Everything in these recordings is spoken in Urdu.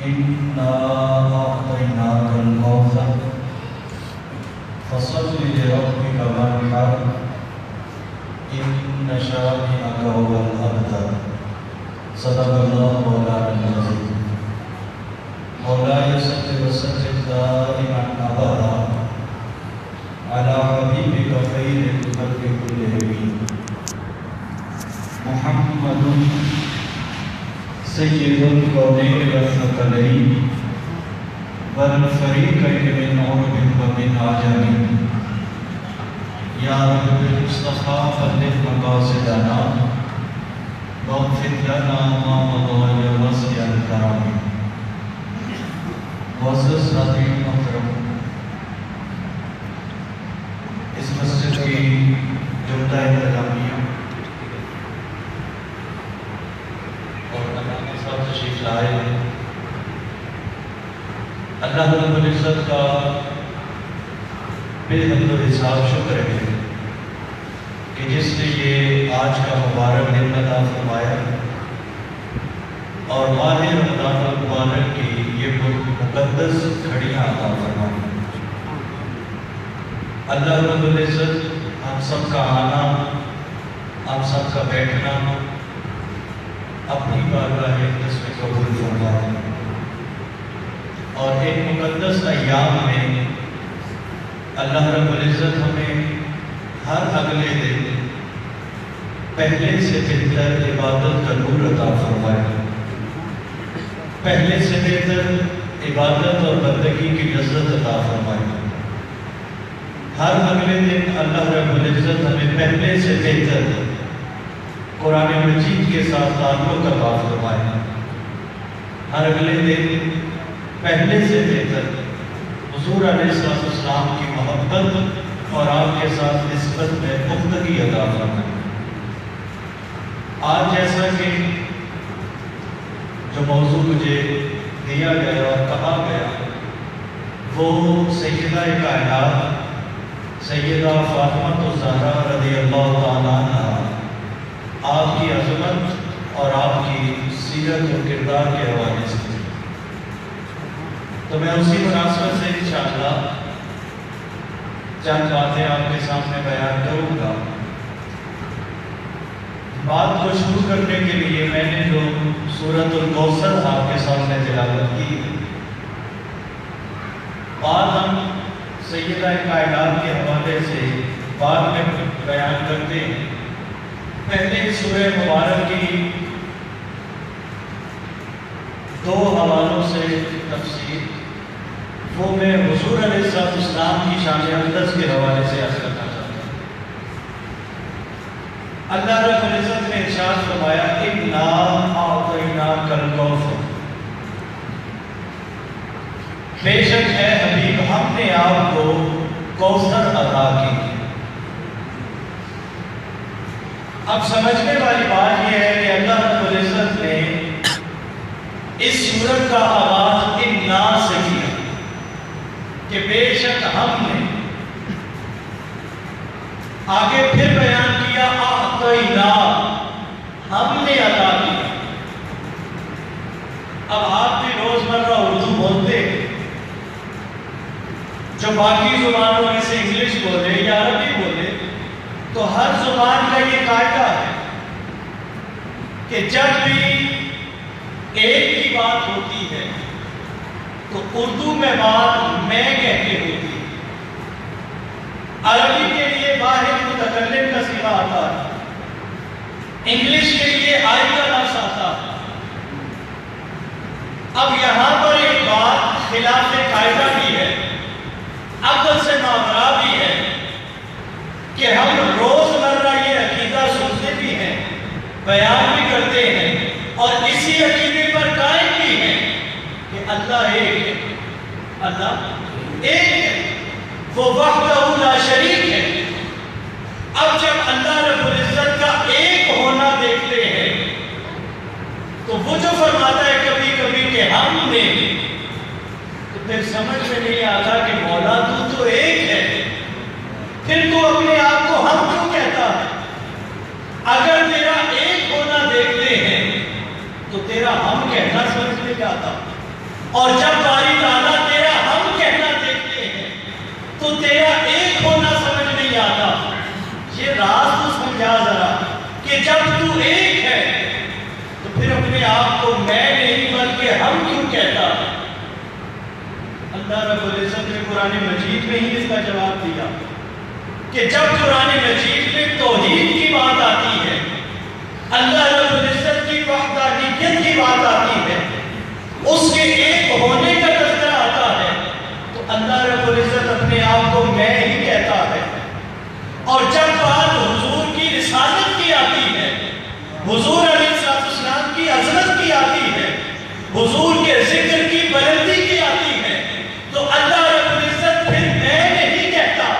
إنا أعطيناك الكوثر فصل لربك وانحر إن شانئك هو الأبتر صدق الله مولانا العظيم مولاي صل وسلم دائما أبدا على حبيبك خير الخلق كلهم محمد سيد الكونين والثقلين والفريقين من عرب ومن عجم يا رب المصطفى بلغ مقاصدنا واغفر لنا ما مضى يا واسع الكرم معزز حاضرین محترم، اس مسجد کی جملہ انتظامیہ اور علامہ صاحب تشریف لائے ہیں، اللہ رب العزت کا بے حد و حساب شکر ہے کہ جس نے یہ آج کا مبارک دن عطا فرمایا اور ماہ رمضان المبارک کی یہ مقدس گھڑیاں عطا فرمائی۔ اللہ رب العزت ہم سب کا آنا، ہم سب کا بیٹھنا اپنی بارگاہ اقدس میں قبول فرمائے اور ان مقدس ایام میں اللہ رب العزت ہمیں ہر اگلے دن پہلے سے بہتر عبادت کا نور عطا فرمائے، پہلے سے بہتر عبادت اور بندگی کی لذت عطا فرمائے۔ ہر اگلے دن اللہ رب العزت ہمیں پہلے سے بہتر قرآن مجید کے ساتھ تعلق عطا فرمائے، ہر اگلے دن پہلے سے بہتر حضور علیہ السلام کی محبت اور آپ کے ساتھ نسبت میں پختگی عطا فرمائے۔ آج جیسا کہ جو موضوع مجھے دیا گیا اور کہا گیا وہ سیدہ کائنات سیدہ فاطمہ الزہرا رضی اللہ تعالیٰ عنہ آپ کی عظمت اور آپ کی سیرت و کردار کے حوالے سے، تو میں اسی مناسبت سے انشاءاللہ چند باتیں آپ کے سامنے بیان کروں گا۔ بات کو شروع کرنے کے لیے میں نے جو سورۃ الکوثر آپ کے سامنے تلاوت کی، بات ہم سیدہ کائنات کے حوالے سے بعد میں بیان کرتے ہیں۔ پہلے سورہ مبارک کی دو حوالوں سے تفسیر وہ میں حضور علیہ السلام کی شان اقدس کے حوالے سے عرض کرنا چاہتا ہوں۔ اللہ رب العزت نے ارشاد فرمایا اِنَّا أَعْطَيْنَاكَ الْكَوْثَرَ، بے شک ہے حبیب ہم نے آپ کو کوثر عطا کی۔ اب سمجھنے والی بات یہ ہے کہ اللہ رب العزت نے اس سورت کا آغاز اِنَّا سے کیا کہ بے شک ہم نے، آگے پھر بیان کیا اعطینا، ہم نے عطا کیا۔ اب آپ بھی روزمرہ اردو بولتے ہیں، جو باقی زبانوں میں سے انگلش بولے یا عربی بولے، تو ہر زبان کا یہ قاعدہ ہے کہ جب بھی ایک کی بات ہوتی ہے تو اردو میں بات میں کہہ کے ہوتی ہے۔ عربی کے لیے واحد متکلم کا صیغہ آتا ہے، انگلش کے لیے آئی کا لفظ آتا ہے۔ اب یہاں پر ایک بات خلاف قاعدہ بھی ہے، عقل سے ماورا بھی ہے کہ ہم روزمرہ یہ عقیدہ سنتے بھی ہیں، بیان بھی کرتے ہیں اور اسی عقیدے پر قائم بھی ہیں کہ اللہ ایک ہے، اللہ ایک ہے، وہ وحدہ لا شریک ہے۔ اب جب اللہ رب العزت کا ایک ہونا دیکھتے ہیں تو وہ جو فرماتا ہے کبھی کبھی کہ ہم نے، تو پھر سمجھ میں نہیں آتا کہ مولا تو ایک ہے، پھر تو اپنے آپ کو ہم کیوں کہتا ہے؟ اگر تیرا ایک ہونا دیکھتے ہیں تو تیرا ہم کہنا سمجھ میں کیا آتا؟ اور جب باری تعالیٰ تیرا ہم کہنا دیکھتے ہیں تو تیرا ایک ہونا سمجھ نہیں آتا. یہ راز تو سمجھا ذرا کہ جب تو ایک ہے تو پھر اپنے آپ کو میں نہیں بلکہ ہم کیوں کہتا ہے؟ اللہ رب العزت نے قرآن مجید میں ہی اس کا جواب دیا کہ جب قرآن مجید میں توحید کی بات آتی ہے، اللہ رب العزت کی وحدانیت کی بات آتی ہے، اس کے ایک ہونے کا تذکرہ آتا ہے، تو اللہ رب العزت اپنے آپ کو میں ہی کہتا ہے. اور جب بات حضور کی رسالت کی آتی ہے، حضور علیہ السلام کی عظمت کی آتی ہے، حضور کے ذکر کی بلندی کی آتی ہے، تو اللہ رب العزت پھر میں نہیں کہتا،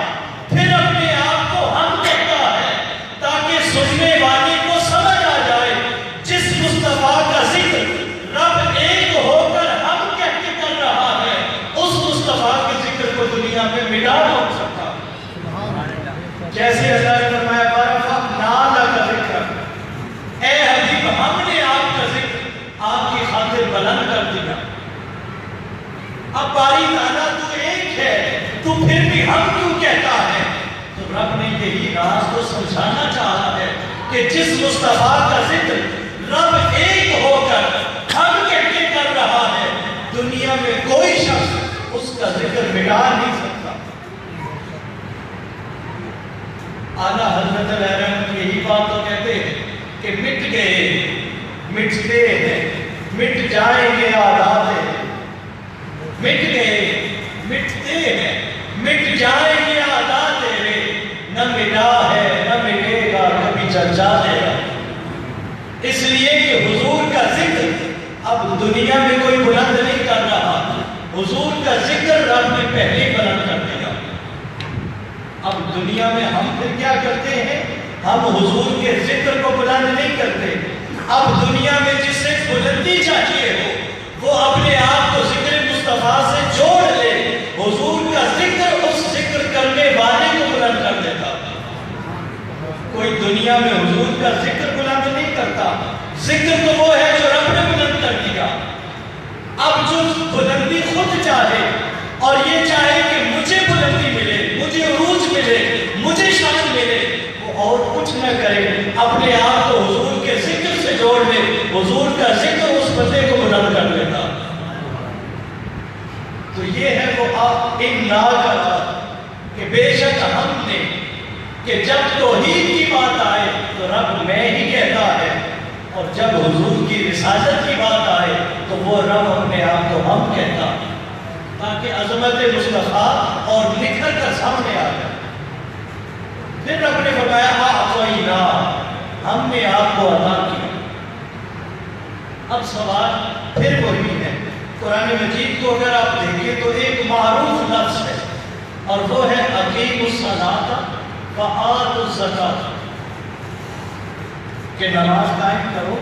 پھر اپنے آپ کو ہم کہتا ہے، تاکہ سننے والے کو سمجھ آ جائے جس مصطفیٰ کا ذکر رب ایک ہو کر ہم کہہ کے کر رہا ہے، اس مصطفیٰ کے ذکر کو دنیا میں مٹا نہیں سکتا. جیسے اللہ نے فرمایا فَرَفَعْنَا لَكَ ذِكْرَكَ، اے حبیب ہم نے آپ کا ذکر آپ کی خاطر بلند کر دیا. اب باری تعالیٰ تو ایک ہے تو پھر بھی ہم کیوں کہتا ہے؟ تو رب نے یہی راز کو سمجھانا چاہا ہے کہ جس مصطفیٰ کا ذکر رب ایک ہو کر ہم کہہ کے کر رہا ہے، دنیا میں کوئی شخص اس کا ذکر مٹا نہیں سکتا. اعلیٰ حضرت علیہ رحمت یہی بات تو کہتے ہیں کہ مٹ گئے مٹتے ہیں مٹ جائیں گے عادات ہیں، مٹ گئے مٹتے ہیں مٹ جائیں گے عادات تیرے، نہ مٹا ہے نہ مٹے گا کبھی چرچا تیرا. اس لیے کہ حضور کا ذکر اب دنیا میں کوئی بلند نہیں کر رہا، حضور کا ذکر رب نے پہلے بلند کر دیا. اب دنیا میں ہم پھر کیا کرتے ہیں؟ ہم حضور کے ذکر کو بلند نہیں کرتے. اب دنیا میں جس سے بلندی چاہیے ہو وہ اپنے آپ کو ذکر مصطفیٰ سے جوڑ لے، حضور کا ذکر اس ذکر کرنے والے کو بلند کر دیتا. کوئی دنیا میں حضور کا ذکر بلند نہیں کرتا، ذکر تو وہ ہے جو رب نے بلند کر دیا. اب جو بلندی خود چاہے اور یہ چاہے کہ مجھے بلندی ملے، مجھے عروج ملے، مجھے شان ملے، وہ اور کچھ نہ کرے، اپنے آپ کو حضور کے ذکر سے جوڑ لے، حضور کا ذکر اس بندے کو بلند کر دیتا. تو یہ ہے وہ اِنَّا کا بات کہ بے شک ہم نے کہ جب توحید کی بات آئے تو رب میں ہی کہتا ہے، اور جب حضور کی رسالت کی بات آئے تو وہ رب اپنے آپ کو ہم کہتا ہے، تاکہ عظمت مصطفیٰ اور نکھر کر سامنے آ جائے. پھر رب نے فرمایا اعطینا، ہم نے آپ کو عطا کیا. اب سوال پھر وہی ہے، قرآن مجید کو اگر آپ دیکھیں تو ایک معروف لفظ ہے اور وہ ہے اقیموا الصلاۃ وآتوا الزکاۃ، کہ نماز قائم کرو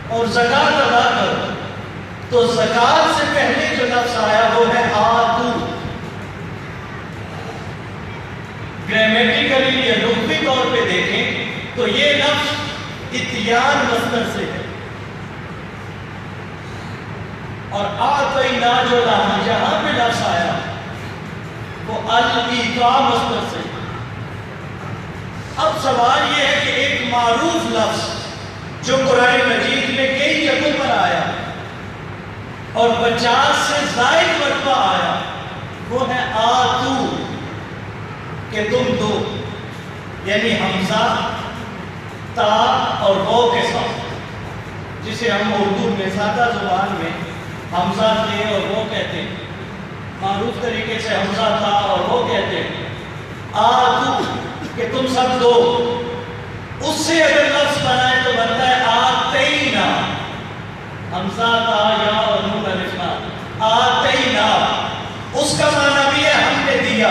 اور زکوٰۃ ادا کرو. تو زکوٰۃ سے پہلے جو لفظ آیا وہ ہے آتو. گرامیٹیکلی یا لغوی طور پہ دیکھیں تو یہ لفظ اتیان مصدر سے ہے، اور آتینا جو یہاں پہ لفظ آیا وہ الایتاء مصدر سے ہے. اب سوال یہ ہے کہ ایک معروف لفظ جو قرآن مجید میں کئی جگہوں پر آیا اور 50 سے زائد مرتبہ آیا، وہ ہے آتو، کہ تم دو، یعنی حمزہ تا اور وہ کے ساتھ، جسے ہم اردو میں سادہ زبان میں حمزہ تے اور وہ کہتے ہیں، معروف طریقے سے حمزہ تا اور وہ کہتے ہیں. آتو کہ تم سب دو، اس سے اگر لفظ بنائے تو بنتا ہے آتینا، حمزہ تا یا اور نون الف لام، آتینا، اس کا معنی بھی ہے ہم نے دیا.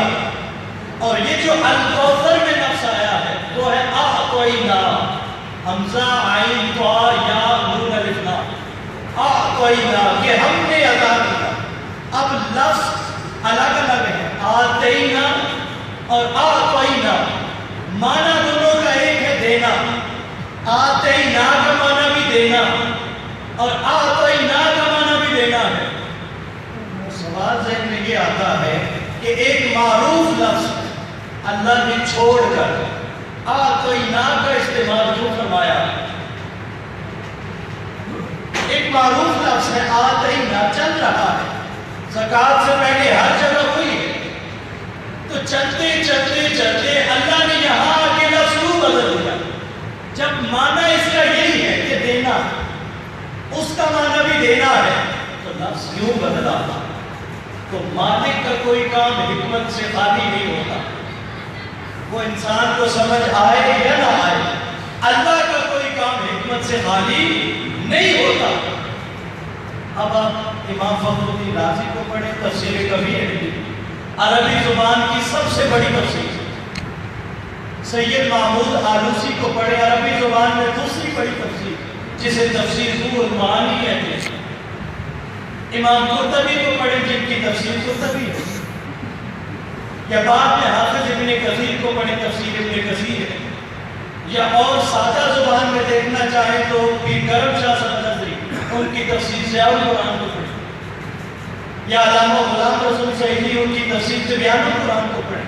اور یہ جو الکوثر میں لفظ آیا ہے وہ ہے اعطینا، حمزہ عین طا یا نون الف لام، اعطینا کہ ہم نے عطا کیا. اب لفظ الگ الگ ہے، آتینا اور اعطینا، معنی دونوں کا ایک ہے دینا. آتینا کا معنی بھی دینا اور اعطینا کا معنی بھی دینا ہے. سوال ذہن میں یہ آتا ہے کہ ایک معروف لفظ اللہ نے چھوڑ کر آتینا کا استعمال کیوں فرمایا؟ ایک معروف لفظ ہے آتینا، چل رہا ہے، زکوٰۃ سے پہلے ہر جگہ ہوئی ہے، تو چلتے چلتے چلتے اللہ نے یہاں آ کے لفظ کیوں بدل دیا؟ جب معنی اس کا یہی ہے کہ دینا، اس کا معنی بھی دینا ہے، تو لفظ کیوں بدلا؟ تو مالک کا کوئی کام حکمت سے خالی نہیں ہوتا، وہ انسان کو سمجھ آئے یا نہ آئے، اللہ کا کوئی کام حکمت سے خالی نہیں ہوتا۔ اب آپ امام فخر الدین رازی کو پڑھیں، تفسیر کبیر، عربی زبان کی سب سے بڑی تفسیر۔ سید محمود آلوسی کو پڑھیں، عربی زبان میں دوسری بڑی تفسیر، جسے تفسیر ذو المعانی کہتے ہیں۔ امام قرطبی کو پڑھیں، جن کی تفسیر قرطبی ہے، یا بعد میں حافظ ابن کثیر کو پڑھیں، تفسیر ابن کثیر ہے، یا اور سادہ زبان میں دیکھنا چاہیں تو پیر کرم شاہ سرخزی، ان کی تفسیر ضیاء القرآن کو پڑھیں، یا علامہ غلام رسول سعیدی، ان کی تفسیر تبیان القرآن کو پڑھیں۔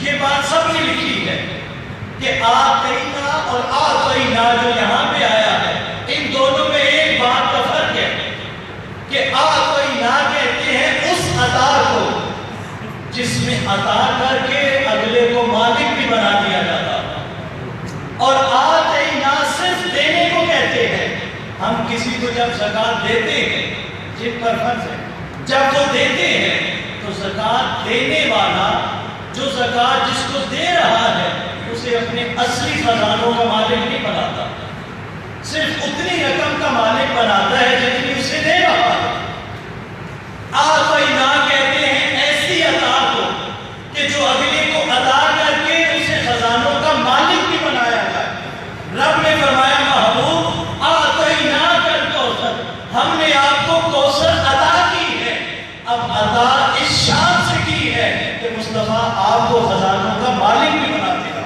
یہ بات سب نے لکھی ہے کہ آتینا اور آتینا جو یہاں پہ آیا ہے، ان دونوں میں ایک بات کا فرق ہے کہ آتینا کہتے ہیں اس عطا کو جس میں عطا کر کے اگلے کو مالک بھی بنا دیا جاتا، اور آتینا صرف دینے کو کہتے ہیں۔ ہم کسی کو جب زکوٰۃ دیتے ہیں، جن پر فرض ہے، جب وہ دیتے ہیں تو زکوٰۃ دینے والا جو زکوٰۃ جس کو دے رہا ہے اسے اپنے اصلی خزانوں کا مالک نہیں بناتا، صرف اتنی رقم کا مالک بناتا ہے جتنی اسے دے رہا ہے۔ آتینا کہتے ہیں ایسی عطا کو کہ جو اگلے کو عطا کر کے اسے خزانوں کا مالک بھی بنایا جائے۔ رب نے فرمایا محبوب آتینا کل کوثر، ہم نے آپ کو کوثر عطا کی ہے، اب عطا اس شان سے کی ہے کہ مصطفیٰ آپ کو خزانوں کا مالک بھی بنا دے گا۔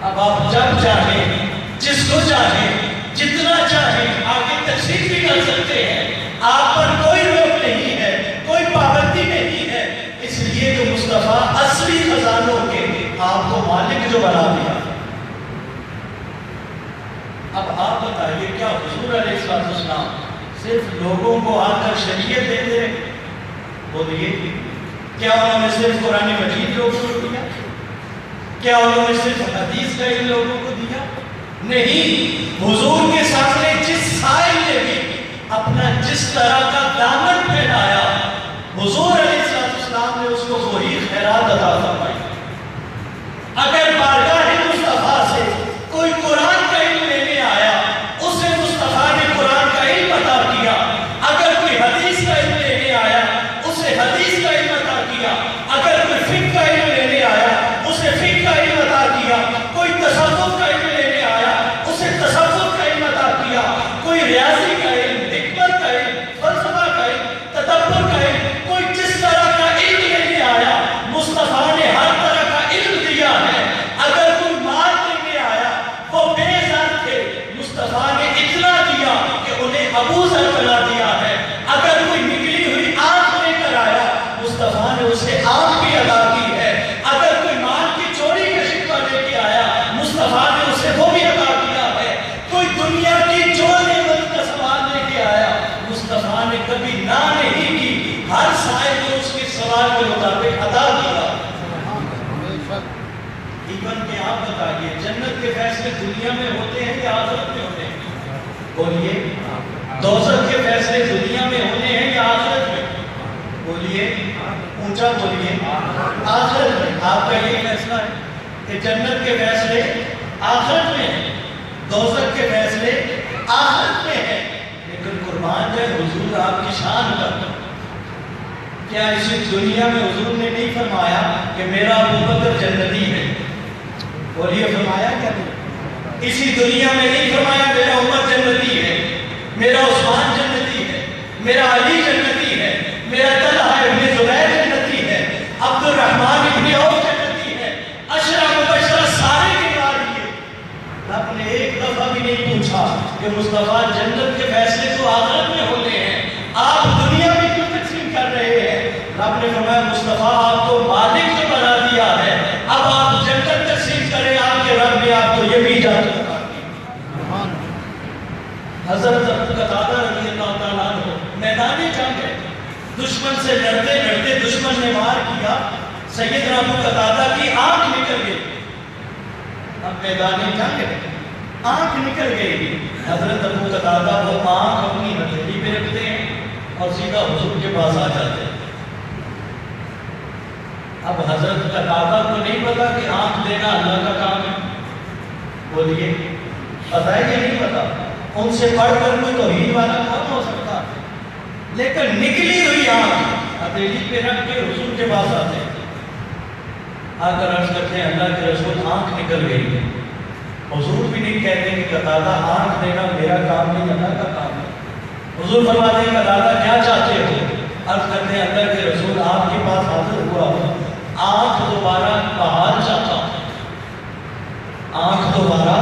اب آپ جب چاہیں، جس کو چاہیں، جتنا چاہیں آگے تشریف بھی کر سکتے ہیں، آپ پر کوئی روک نہیں ہے، کوئی پابندی نہیں ہے، اس لیے کہ مصطفیٰ اصلی خزانوں کے آپ کو مالک جو بنا دیا۔ اب آپ بتائیے کیا حضور علیہ السلام صرف لوگوں کو آ کر شریعت دیتے رہے؟ بولیے، کیا انہوں نے صرف قرآن مجید لوگوں کو دیا؟ کیا انہوں نے صرف حدیث کا علم لوگوں کو دیا؟ نہیں، حضور کے سامنے جس سائل نے بھی اپنا جس طرح کا دامن پھیلایا، حضور علیہ السلام نے اس کو وہی خیرات عطا فرمائی۔ اگر بارگاہ مصطفیٰ سے کوئی قرآن کا علم لینے آیا، اسے مصطفیٰ نے قرآن کا علم عطا کیا۔ اگر کوئی حدیث کا علم لینے آیا، اسے حدیث کا علم عطا کیا۔ اگر کوئی فقہ کا علم لینے آیا، اسے فقہ کا علم عطا کیا۔ کوئی تصوف کا علم لینے آیا، اسے تصوف کا علم عطا کیا۔ کوئی ریاضی کا علم، حکمت کا علم، فلسفہ کا علم، تدبر کا علم، کوئی جس طرح کا علم لینے آیا، مصطفیٰ نے ہر طرح کا علم دیا ہے۔ اگر کوئی مال لینے آیا، وہ بے زر تھے، مصطفیٰ نے اتنا دیا کہ انہیں ابو ذر بنا دیا ہے۔ اگر کوئی نکلی ہوئی آنکھ لے کر آیا، مصطفیٰ نے اسے آنکھ بھی عطا کی ہے۔ اگر کوئی مال کی چوری کا شکوہ لے کے آیا، مصطفیٰ نے اسے وہ بھی عطا کیا ہے۔ کوئی دنیا کی جو نعمت کا سوال لے کے آیا، مصطفیٰ نے کبھی نہ نہیں کی، ہر سائل کو اس کے سوال کے مطابق عطا کیا۔ ایون کہ آپ بتائیے جنت کے فیصلے دنیا میں ہوتے ہیں یا آخرت میں ہوتے ہیں؟ بولیے، دوزخ کے فیصلے دنیا میں ہوتے ہیں یا آخرت میں؟ بولیے، اونچا بولیے، آخرت میں۔ آپ کا یہ فیصلہ ہے کہ جنت کے فیصلے آخرت میں ہیں، دوزخ کے فیصلے آخرت میں ہیں۔ لیکن قربان جائے حضور آپ کی شان پر، کیا اسی دنیا میں حضور نے نہیں فرمایا کہ میرا ابوبکر جنتی ہے؟ بولیے، فرمایا کیا نہیں؟ اسی دنیا میں نہیں فرمایا میرا عمر جنتی ہے، میرا عثمان جنتی ہے، میرا علی جنتی ہے، میرا طلحہ ابن زبیر جنتی ہے، عبد الرحمن ابن عوف جنتی ہے، عشرہ مبشرہ سارے گنوا دیے۔ رب نے ایک دفعہ بھی نہیں پوچھا کہ مصطفیٰ جنت کے فیصلے تو آخرت میں ہوتے ہیں، آپ دنیا میں کیوں تقسیم دشمن سے لڑتے لڑتے دشمن نے وار کیا، سیدنا ابو قتادہ کی آنکھ نکل گئی۔ اب میدان جنگ ہے، آنکھ نکل گئی۔ حضرت ابو قتادہ وہ آنکھ اپنی ہتھیلی پہ رکھتے ہیں اور سیدھا حضور کے پاس آ جاتے ہیں۔ اب حضرت قتادہ کو نہیں پتا کہ آنکھ دینا اللہ کا کام ہے، بولیے پتا ہے کہ نہیں پتا؟ ان سے پڑھ کر کوئی توحید والا کام ہو سکتا ہے، لیکن نکلی ہوئی آنکھ ہتھیلی پہ رکھ کے حضور کے پاس آتے ہیں، آ کر عرض کرتے ہیں اللہ کے رسول آنکھ نکل گئی ہے۔ حضور بھی نہیں کہتے کہ قتادہ آنکھ دینا میرا کام نہیں اللہ کا کام ہے۔ حضور فرماتے ہیں قتادہ کیا چاہتے ہو؟ عرض کرتے ہیں اللہ کے رسول آپ کے پاس حاضر ہوا آنکھ دوبارہ بحال چاہتا ہوں، آنکھ دوبارہ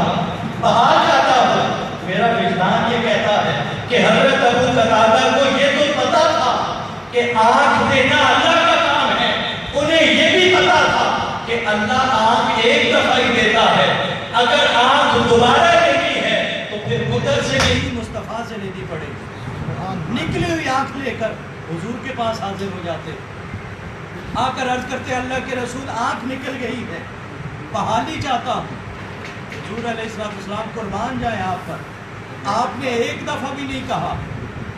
بحال چاہتا ہوں۔ میرا وجدان یہ کہتا ہے کہ حضرت ابو قتادہ کو یہ تو پتا تھا کہ آنکھ دینا اللہ کا کام ہے، انہیں یہ بھی پتا تھا کہ اللہ آنکھ ایک دفعہ ہی دیتا ہے، اگر آنکھ دوبارہ لینی ہے تو پھر قدر سے نہیں مصطفیٰ سے لینی پڑے گی۔ نکلی ہوئی آنکھ لے کر حضور کے پاس حاضر ہو جاتے، آ کر عرض کرتے اللہ کے رسول آنکھ نکل گئی ہے، بحالی چاہتا ہوں۔ حضور علیہ السلام قربان جائیں آپ پر، آپ نے ایک دفعہ بھی نہیں کہا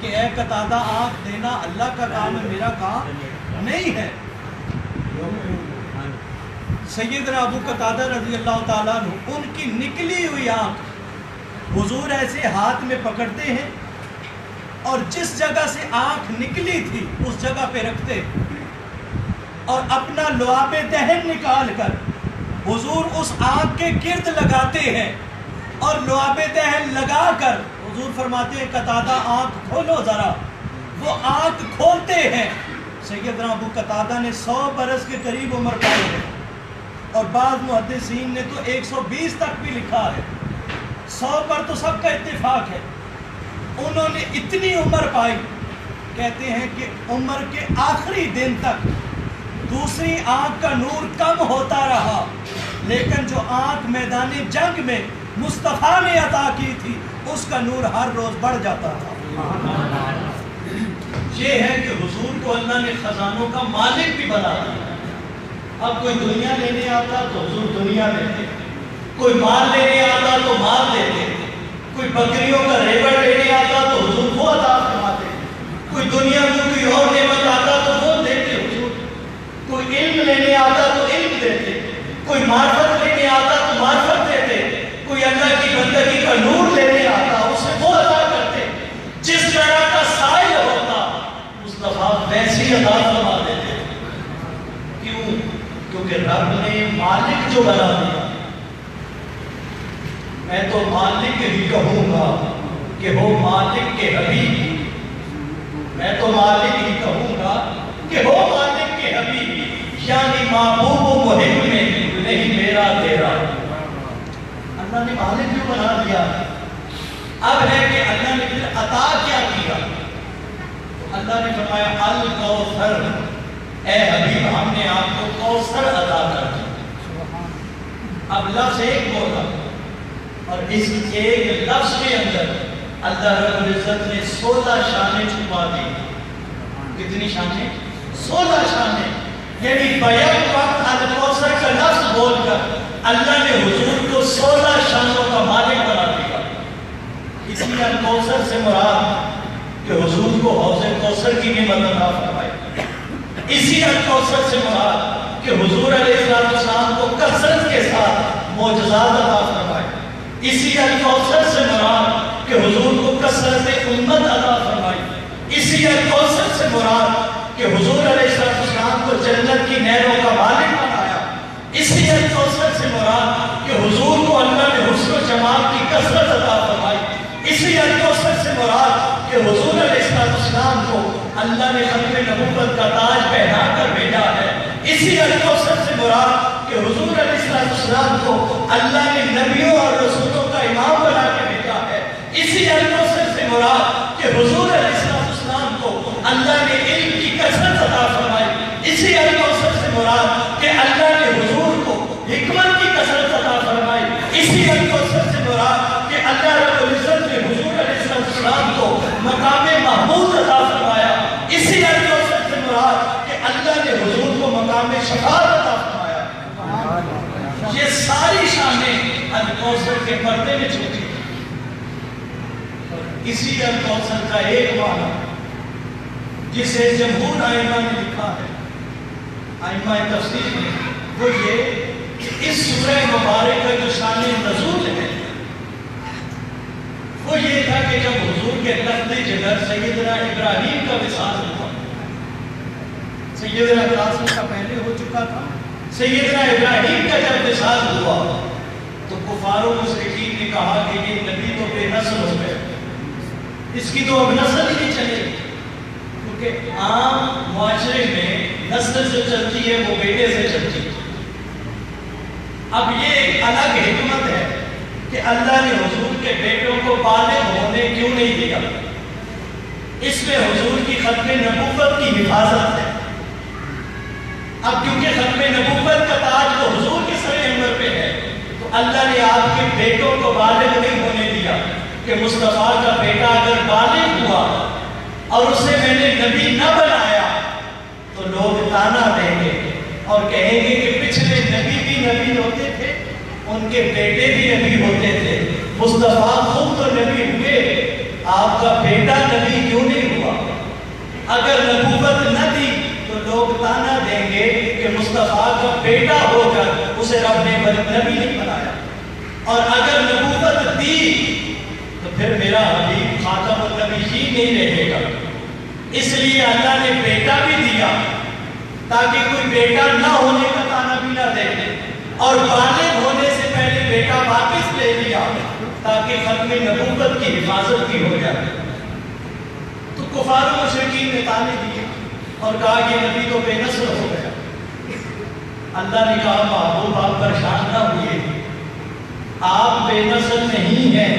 کہ اے قتادہ آنکھ دینا اللہ کا کام ہے میرا کام نہیں ہے۔ سیدنا ابو قتادہ رضی اللہ تعالیٰ عنہ ان کی نکلی ہوئی آنکھ حضور ایسے ہاتھ میں پکڑتے ہیں اور جس جگہ سے آنکھ نکلی تھی اس جگہ پہ رکھتے اور اپنا لعاب دہن نکال کر حضور اس آنکھ کے گرد لگاتے ہیں اور لعاب دہن لگا کر حضور فرماتے ہیں قتادہ آنکھ کھولو ذرا، وہ آنکھ کھولتے ہیں۔ سیدنا ابو قتادہ نے 100 برس کے قریب عمر پائی ہے اور بعض محدثین نے تو 120 تک بھی لکھا ہے، 100 پر تو سب کا اتفاق ہے۔ انہوں نے اتنی عمر پائی، کہتے ہیں کہ عمر کے آخری دن تک دوسری آنکھ کا نور کم ہوتا رہا، لیکن جو آنکھ میدان جنگ میں مصطفیٰ نے عطا کی تھی اس کا نور ہر روز بڑھ جاتا تھا۔ یہ ہے کہ حضور کو اللہ نے خزانوں کا مالک بھی بنا دیا۔ اب کوئی دنیا لینے آتا تو حضور دنیا دیتے، کوئی مال لینے آتا تو مال دیتے، کوئی بکریوں کا ریوڑ لینے آتا تو حضور وہ عطا فرماتے، کوئی دنیا میں کوئی اور نعمت آتا تو وہ دیتے حضور، کوئی علم لینے آتا تو علم دیتے، کوئی معرفت لینے آتا تو معرفت دیتے، کوئی اللہ کی بندگی کا نور لینے آتا اسے وہ عطا کرتے۔ جس طرح کا سائل ہوتا مصطفیٰ ویسی عطا فرما دیتے۔ کیوں؟ کیونکہ رب نے مالک جو بنا دیا، میں تو مالک ہی کہوں گا کہ وہ مالک کے حبیب، میں تو مالک ہی کہوں گا کہ وہ مالک کے حبیب، یعنی محبوب و محب میں نہیں میرا تیرا۔ اللہ نے مالک جو بنا دیا، اب ہے کہ اللہ نے پھر عطا کیا کیا؟ اللہ نے فرمایا الکوثر، اے حبیب ہم نے آپ کو کوثر عطا کر دیا۔ اب لفظ ایک بولا اور اس ایک لفظ کے اندر اللہ رب العزت نے 16 شانیں چھپا دی۔ کتنی شانیں؟ 16 شانیں، یعنی بیک وقت الکوثر کا لفظ بول کر اللہ نے حضور کو 16 شانوں کا مالک بنا دیا۔ اسی الکوثر سے مراد کہ حضور کو حوض کوثر کی نعمت عطا فرمائی، اسی الکوثر سے مراد کہ حضور علیہ السلام کو کثرت کے ساتھ معجزات عطا فرمائے، اسی الکوثر سے مراد کہ حضور کو کثرت امت عطا فرمائی، اسی الکوثر سے مراد کہ حضور علیہ السلام کو جنت کی نہروں کا مالک بنایا، اسی الکوثر سے مراد کہ حضور کو اللہ نے حسن و جمال کی کثرت عطا فرمائی، اسی الکوثر سے مراد کہ حضور علیہ السلام کو اللہ نے ختم نبوت کا تاج پہنا کر بھیجا ہے، اسی الکوثر سے مراد کہ حضور علیہ السلام کو اللہ نے نبیوں اور رسولوں کا امام بنا کے بھیجا ہے، اسی الکوثر سے مراد کہ حضور علیہ السلام کو اللہ نے علم کی کثرت عطا فرمائی، اسی الکوثر سے مراد کہ اللہ نے حضور کو حکمت کی کثرت عطا فرمائی، اسی الکوثر سے مراد کہ اللہ رب العزت نے حضور علیہ السلام کو مقام محمود عطا فرمایا، اسی الکوثر ساری شانیں الکوثر کے پردے میں چھپی ہیں۔ اور اسی الکوثر کا ایک معنی جسے جمہور ائمہ نے لکھا ہے، ائمہ تفسیر میں، وہ یہ کہ اس سورہ مبارک کا جو شان نزول ہے وہ یہ تھا کہ جب حضور کے تخت جگر سیدنا ابراہیم کا وصال ہوا، سیدنا قاسم کا پہلے ہو چکا تھا، سیدنا ابراہیم کا جب وصال ہوا تو کفار و مشرکین نے کہا کہ یہ نبی تو بے نسل ہو گئے، اس کی تو اب نسل ہی نہیں چلے گی، کیونکہ عام معاشرے میں نسل جو چلتی ہے وہ بیٹے سے چلتی ہے۔ اب یہ ایک الگ حکمت ہے کہ اللہ نے حضور کے بیٹوں کو بالغ ہونے کیوں نہیں دیا، اس میں حضور کی ختم نبوت کی حفاظت ہے۔ اب کیونکہ ختم نبوت کا تاج تو حضور کے سر انور پہ ہے، تو اللہ نے آپ کے بیٹوں کو بالغ نہیں ہونے دیا کہ مصطفیٰ کا بیٹا اگر بالغ ہوا اور اسے میں نے نبی نہ بنایا تو لوگ تانا دیں گے اور کہیں گے کہ پچھلے نبی بھی نبی ہوتے تھے، ان کے بیٹے بھی نبی ہوتے تھے، مصطفیٰ خود تو نبی ہوئے، آپ کا بیٹا نبی کیوں نہیں ہوا؟ اگر نبوت نہ دی تو لوگ تانا دیں گے کہ مصطفیٰ کا بیٹا ہو کر اسے رب نے نبی نہیں بنایا، اور اگر نبوت دی تو پھر میرا حبیب خاتم النبیین نہیں رہے گا۔ اس لیے اللہ نے بیٹا بھی دیا تاکہ کوئی بیٹا نہ ہونے کا تانا بھی نہ دے، اور بالغ ہونے سے پہلے بیٹا واپس لے لیا تاکہ ختم نبوت کی حفاظت بھی ہو جائے۔ تو کفار و مشرکین نے تانے دیے اور کہا کہ نبی تو بے نسل ہو گیا۔ اللہ نے کہا محبوب آپ پریشان نہ ہوئے، آپ بے نسل نہیں ہیں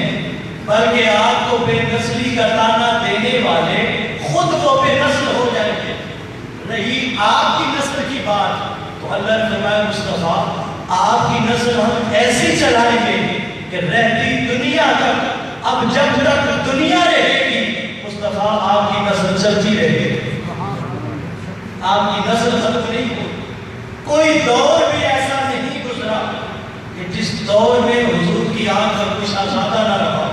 بلکہ آپ کو بے نسلی کا تانا دینے والے خود وہ بے نسل ہو جائیں گے۔ رہی آپ کی نسل کی بات تو اللہ نے فرمایا مصطفیٰ آپ کی نسل ہم ایسی چلائیں گے کہ رہتی دنیا تک، اب جب تک دنیا رہے گی مصطفیٰ آپ کی نسل چلتی رہے گی، آپ کی نسل ختم نہیں ہوگی۔ کوئی دور بھی ایسا نہیں گزرا کہ جس دور میں حضور کی آنکھ پر کوئی شہزادہ نہ رہا۔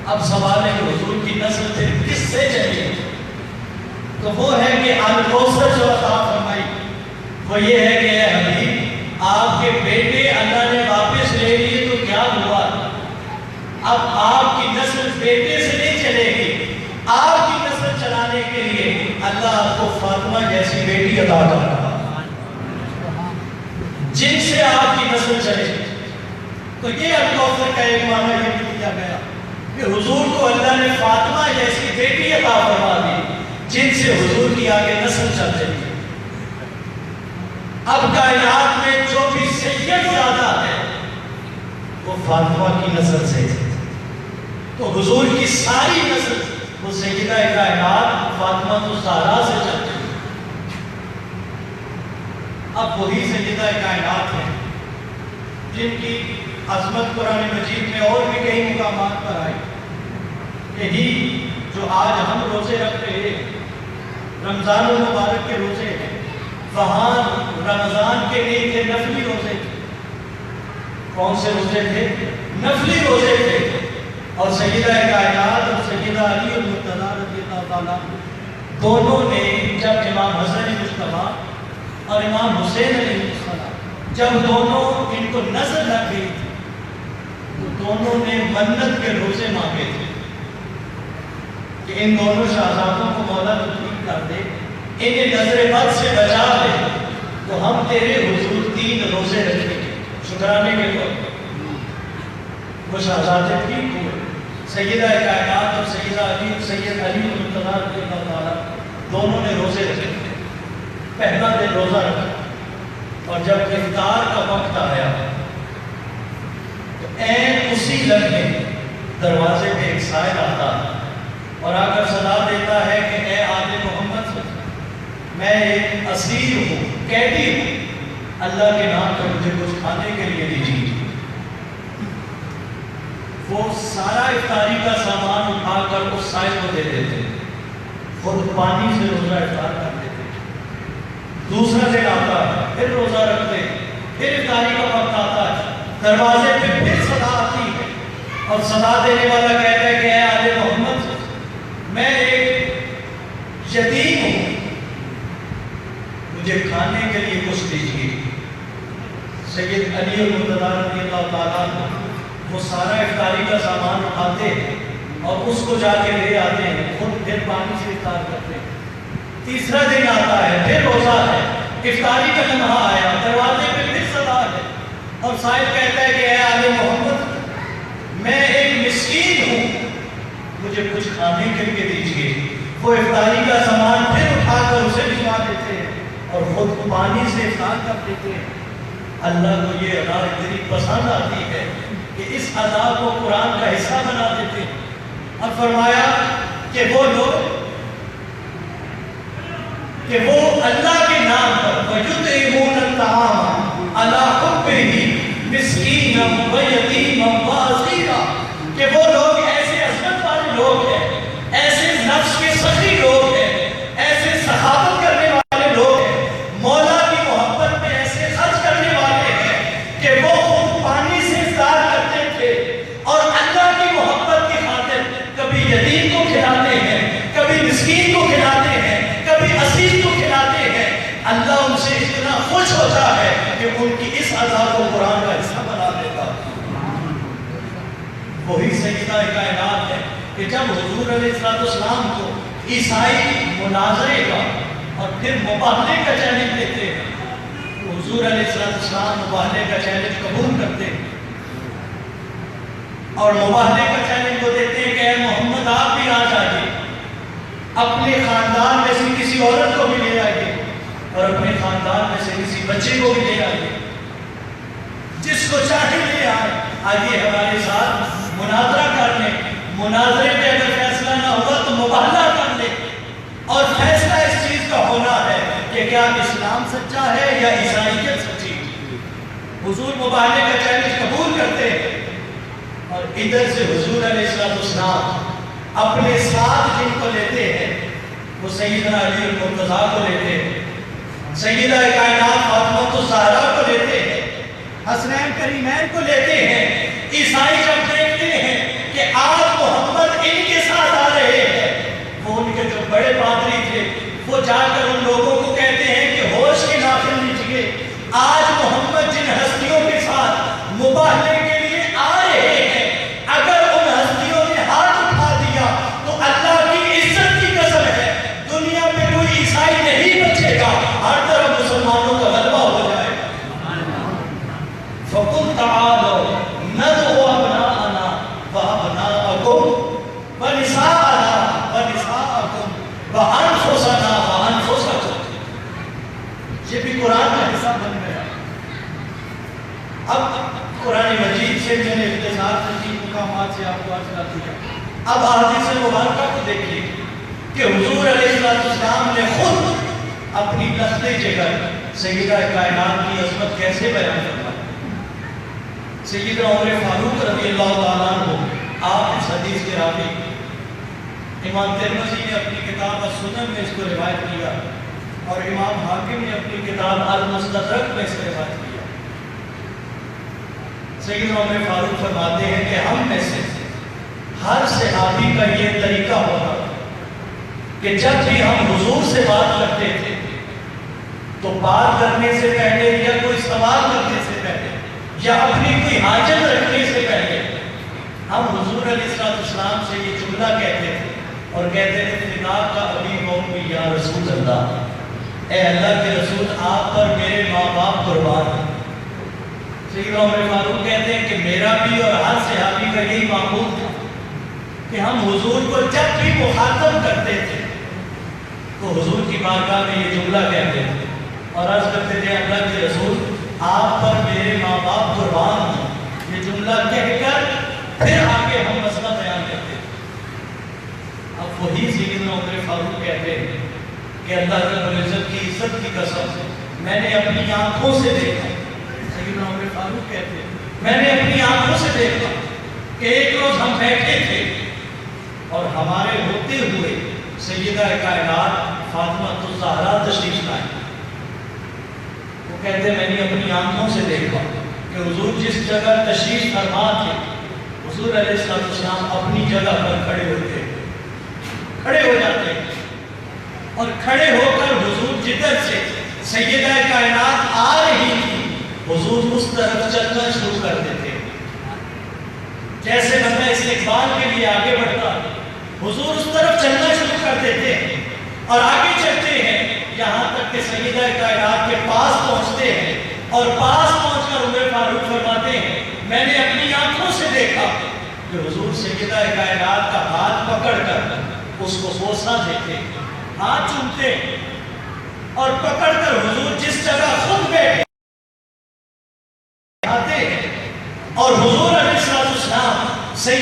اب سوال ہے کہ حضور کی نسل پھر کس سے چلی؟ تو وہ ہے کہ الکوثر جو عطا فرمائی وہ یہ ہے کہ اے حبیب آپ کے بیٹے اللہ نے واپس لے لیے تو کیا ہوا؟ اب آپ کی نسل بیٹے سے نہیں چلے گی، آپ کی نسل چلانے کے لیے اللہ آپ کو فاطمہ جیسی بیٹی عطا کر رہا جن سے آپ کی نسل چلے۔ تو یہ الکوثر کا ایک معنی یہ بھی دیا گیا کہ حضور کو اللہ نے فاطمہ جیسی بیٹی عطا فرما دی جن سے حضور کی آگے نسل چل رہی ہے۔ اب کائنات میں جو بھی سید زیادہ ہے وہ فاطمہ کی نسل سے، تو حضور کی ساری نسل وہ سیدہ کائنات فاطمہ الزہرا سے چلتی ہے۔ اب وہی سیدہ کائنات ہیں جن کی عظمت قرآن مجید میں اور بھی کئی مقامات پر آئی۔ یہی جو آج ہم روزے رکھ رہے ہیں، رمضان المبارک کے روزے ہیں، وہاں رمضان کے نہیں تھے، نفلی روزے تھے۔ کون سے روزے تھے؟ نفلی روزے تھے۔ اور سیدہ کائنات اور سیدہ علی المرتضیٰ رضی اللہ تعالیٰ دونوں نے جب امام حسن مصطفیٰ اور امام حسین علیہ السلام جب دونوں ان کو نظر لگ گئی تھی تو دونوں نے منت کے روزے مانگے تھے کہ ان دونوں شہزادوں کو مولا تکلیف کر دے، انہیں نظر بد سے بچا دے تو ہم تیرے حضور 3 روزے رکھیں گے شکرانے کے طور پر۔ وہ شہزادے ٹھیک ہوئے۔ سیدہ کائنات اور سید علی المرتضیٰ رضی اللہ تعالیٰ دونوں نے روزے رکھے۔ پہلا دن روزہ رکھا اور جب افطار کا وقت آیا تو عین اسی لمحے دروازے پہ ایک سائل آتا اور آ کر صدا دیتا ہے کہ اے آل محمد میں ایک اسیر ہوں، قیدی ہوں، اللہ کے نام پر مجھے کچھ کھانے کے لیے دیجیے۔ وہ سارا افطاری کا سامان اٹھا کر اس سائل کو دے دیتے، خود پانی سے روزہ افطار کر دیتے۔ دوسرا دن آتا پھر روزہ رکھتے پھر افطاری کا وقت آتا ہے، دروازے پہ پھر صدا آتی ہے، اور صدا دینے والا کہتا ہے کہ اے آل محمد، میں ایک یتیم ہوں، مجھے کھانے کے لیے کچھ دیجیے۔ سید علی المرتضیٰ رضی اللہ تعالیٰ عنہ وہ سارا افطاری کا سامان اٹھاتے ہیں اور اس کو جا کے لے آتے ہیں، خود پھر پانی سے افطار کرتے ہیں۔ تیسرا دن آتا ہے، پھر روزہ ہے، افطاری کا لمحہ آیا، دروازے پہ پھر صدا ہے، اور سائل کہتا ہے کہ اے آل محمد، میں ایک مسکین ہوں، مجھے کچھ کھانے کے لیے دیجیے۔ وہ افطاری کا سامان پھر اٹھا کر اسے بھجوا دیتے ہیں اور خود پانی سے افطار کر دیتے ہیں۔ اللہ کو یہ ادا اتنی پسند آتی ہے کہ اس ادا کو قرآن کا حصہ بنا دیتے ہیں، اور فرمایا کہ وہ لوگ کہ وہ اللہ کے نام پر وَيُطْعِمُونَ الطَّعَامَ عَلَىٰ حُبِّهِ مِسْكِينًا وَيَتِيمًا وَأَسِيرًا، کہ وہ لوگ ایسے عظمت والے لوگ ہیں، ایسے نفس کے سخی لوگ ہیں، ایسے سخاوت کرنے والے لوگ ہیں، مولا کی محبت میں ایسے خرچ کرنے والے ہیں کہ وہ خود پانی سے افطار کرتے تھے اور اللہ کی محبت کی خاطر کبھی یتیم کو کھلاتے ہیں، کبھی مسکین کو کھلاتے ہیں، کبھی اسیر کو کھلاتے ہیں۔ اللہ ان سے اتنا خوش ہوتا ہے کہ ان کی اس عطا کو قرآن کا حصہ بنا دیتا۔ وہی سیدہ کائنات ہے کہ جب حضور علیہ السلام کو عیسائی مناظرے کا اور پھر مباہلے کا چیلنج دیتے ہیں، تو حضور علیہ السلام مباہلے کا چیلنج قبول کرتے ہیں اور مباہلے کا چیلنج کو دیتے ہیں کہ اے محمد، آپ بھی آ جائیے، اپنے خاندان میں سے کسی عورت کو بھی لے آئیے اور اپنے خاندان میں سے کسی بچے کو بھی لے آئیے، جس کو چاہے لے آئیے ہمارے ساتھ مناظرہ کر لیں، مناظرے پہ اگر فیصلہ نہ ہوا تو مباہلہ کر لیں، اور فیصلہ اس چیز کا ہونا ہے کہ کیا اسلام سچا ہے یا عیسائیت سچی۔ حضور مباہلے کا چیلنج قبول کرتے ہیں، اور ادھر سے حضور علیہ السلام اپنے ساتھ جن کو لیتے ہیں وہ سیدنا علی المرتضیٰ کو لیتے ہیں، سیدہ کائنات فاطمہ الزہرا کو لیتے ہیں، حسنین کریمین کو لیتے ہیں۔ عیسائی جب دیکھتے ہیں کہ آج محمد ان کے ساتھ آ رہے ہیں، وہ ان کے جو بڑے پادری تھے وہ جا کر ان لوگوں کو کہتے ہیں کہ ہوش کے ناخن لیجیے، آج محمد جن ہستیوں کے ساتھ مباہلے کے لیے آ رہے ہیں، اگر ان ہستیوں نے ہاتھ اٹھا دیا تو اللہ کی عزت کی قسم ہے دنیا میں کوئی عیسائی نہیں بچے گا، ہر طرف مسلمانوں کا غلبہ ہو جائے گا۔ فَقُلْ تَعَالَوْا نَدْعُ أَبْنَاءَنَا وَأَبْنَاءَكُمْ وَنِسَاءَنَا وَنِسَاءَكُمْ وَأَنفُسَنَا وَأَنفُسَكُمْ۔ یہ بھی قرآن کا حصہ بن گیا۔ اب قرآن مجید سے میں نے اختصار ترتیب مقامات سے آپ کو عرض کر دیا، اب حدیث مبارکہ کو دیکھیے کہ حضور علیہ السلام نے خود اپنی لخت جگر سیدہ کائنات کی عظمت کیسے بیان کرنا۔ سیدنا عمر فاروق رضی اللہ تعالیٰ عنہ آپ اس حدیث کے راوی، امام ترمذی نے اپنی کتاب السنن میں اس کو روایت کیا اور امام حاکم نے اپنی کتاب المستدرک میں اس کو روایت کیا۔ سیدنا عمر فاروق فرماتے ہیں کہ ہم میں سے ہر صحابی کا یہ طریقہ ہوتا کہ جب بھی ہم حضور سے بات کرتے تھے تو بات کرنے سے پہلے یا کوئی سوال کرنے سے پہلے یا اپنی کوئی حاجت رکھنے سے پہلے ہم حضور علیہ السلام سے یہ جملہ کہتے تھے اور کہتے تھے فداک کا ابی و امی یا رسول اللہ، اے اللہ کے رسول آپ پر میرے ماں باپ قربان ہیں۔ سیدنا عمر فاروق کہتے ہیں کہ میرا بھی اور ہر صحابی کا یہی معمول تھا کہ ہم حضور کو جب بھی مخاطب کرتے تھے تو حضور کی بارگاہ میں یہ جملہ کہتے تھے اور عرض کرتے تھے اللہ کے رسول آپ پر میرے ماں باپ قربان ہیں۔ یہ جملہ کہہ کر پھر آگے ہم مسئلہ بیان کرتے تھے۔ اب وہی سیدنا عمر فاروق کہتے ہیں کہ اللہ رب العزت کی عزت کی قسم میں نے اپنی آنکھوں سے دیکھا، سیدنا عمر فاروق کہتے ہیں میں نے اپنی آنکھوں سے دیکھا کہ ایک روز ہم بیٹھے تھے اور ہمارے ہوتے ہوئے سیدہ کائنات فاطمہ الزہرا تشریف لائیں۔ وہ کہتے میں نے اپنی آنکھوں سے دیکھا کہ حضور جس جگہ تشریف فرما تھے حضور علیہ السلام اپنی جگہ پر کھڑے ہوتے کھڑے ہو جاتے اور کھڑے ہو کر حضور جدھر سے سیدہ کائنات آ رہی تھی حضور اس طرف چلنا شروع کر دیتے جیسے بندہ استقبال کے لیے آگے بڑھتا حضور اس طرف چلنا شروع کر دیتے اور آگے چلتے ہیں یہاں تک کہ سیدہ کائنات کے پاس پہنچتے ہیں اور پاس پہنچ کر عمر فاروق فرماتے ہیں میں نے اپنی آنکھوں سے دیکھا کہ حضور سیدہ کائنات کا ہاتھ پکڑ کر اس کو بوسہ دیتے ہاتھ چومتے اور پکڑ کر حضور جس جگہ خود بیٹھے آتے ہیں اور حضور علیہ السلام سید